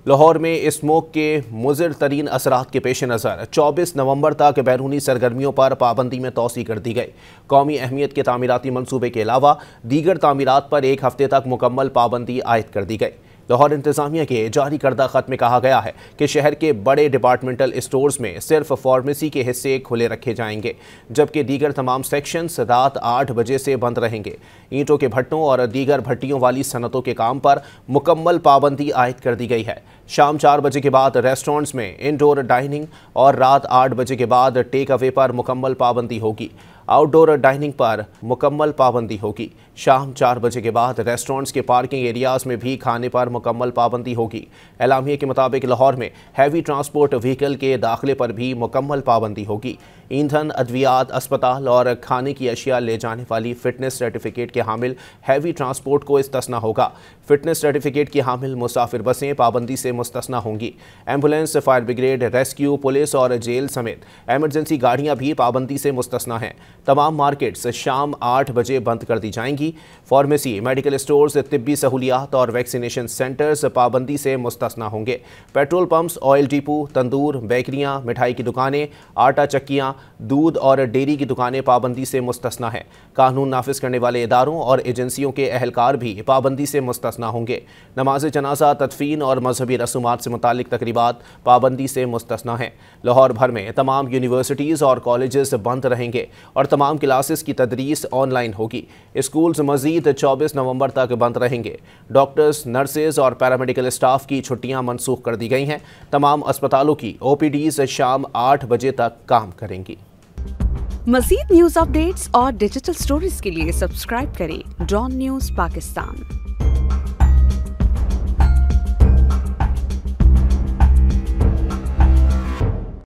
लाहौर में स्मोक के मुज़िर तरीन असरात के पेश नज़र 24 नवंबर तक बैरूनी सरगर्मियों पर पाबंदी में तोसी कर दी गई। कौमी अहमियत के तामीराती मनसूबे के अलावा दीगर तामीरात पर एक हफ्ते तक मुकम्मल पाबंदी आयद कर दी गई। लाहौर इंतज़ामिया के जारी करदा ख़त में कहा गया है कि शहर के बड़े डिपार्टमेंटल स्टोर्स में सिर्फ फार्मेसी के हिस्से खुले रखे जाएंगे, जबकि दीगर तमाम सेक्शंस रात 8 बजे से बंद रहेंगे। ईंटों के भट्टों और दीगर भट्टियों वाली सनतों के काम पर मुकम्मल पाबंदी आयद कर दी गई है। शाम 4 बजे के बाद रेस्टोरेंट्स में इंडोर डाइनिंग और रात 8 बजे के बाद टेक अवे पर मुकम्मल पाबंदी होगी। आउटडोर डाइनिंग पर मुकम्मल पाबंदी होगी। शाम 4 बजे के बाद रेस्टोरेंट्स के पार्किंग एरियाज़ में भी खाने पर मुकम्मल पाबंदी होगी। एलामिया के मुताबिक लाहौर में हैवी ट्रांसपोर्ट व्हीकल के दाखिले पर भी मुकम्मल पाबंदी होगी। ईंधन, अद्वियात, अस्पताल और खाने की अशिया ले जाने वाली फिटनेस सर्टिफिकेट के हामिल हैवी ट्रांसपोर्ट को इस्तिस्ना होगा। फिटनेस सर्टिफिकेट की हामिल मुसाफिर बसें पाबंदी से मुस्तिस्ना होंगी। Ambulance, fire brigade, rescue, police और जेल समेत एमरजेंसी गाड़ियाँ भी पाबंदी से मुस्तिस्ना हैं। तमाम मार्केट्स शाम 8 बजे बंद कर दी जाएंगी। फार्मेसी, मेडिकल स्टोर्स, तिब्बी सहूलियात और वैक्सीनेशन सेंटर्स पाबंदी से मुस्तिस्ना होंगे। पेट्रोल पंप्स, ऑयल डिपो, तंदूर, बेकरियां, मिठाई की दुकानें, आटा चक्कियां, दूध और डेयरी की दुकानें पाबंदी से मुस्तिस्ना हैं। कानून नाफिज करने वाले इदारों और एजेंसियों के अहलकार भी पाबंदी से मुस्तिस्ना होंगे। नमाज जनाजा, तदफीन और मजहबी रसूमात से मुतालिक तकरीबात पाबंदी से मुस्तिस्ना हैं। लाहौर भर में तमाम यूनिवर्सिटीज़ और कॉलेजेस बंद रहेंगे और तमाम क्लासेस की तदरीस ऑनलाइन होगी। स्कूल्स मजीद 24 नवंबर तक बंद रहेंगे। डॉक्टर्स, नर्सेज और पैरामेडिकल स्टाफ की छुट्टियां मनसूख कर दी गई हैं। तमाम अस्पतालों की OPDs शाम 8 बजे तक काम करेंगी। मज़ीद न्यूज़ अपडेट्स और डिजिटल स्टोरीज के लिए सब्सक्राइब करें डॉन न्यूज़ पाकिस्तान।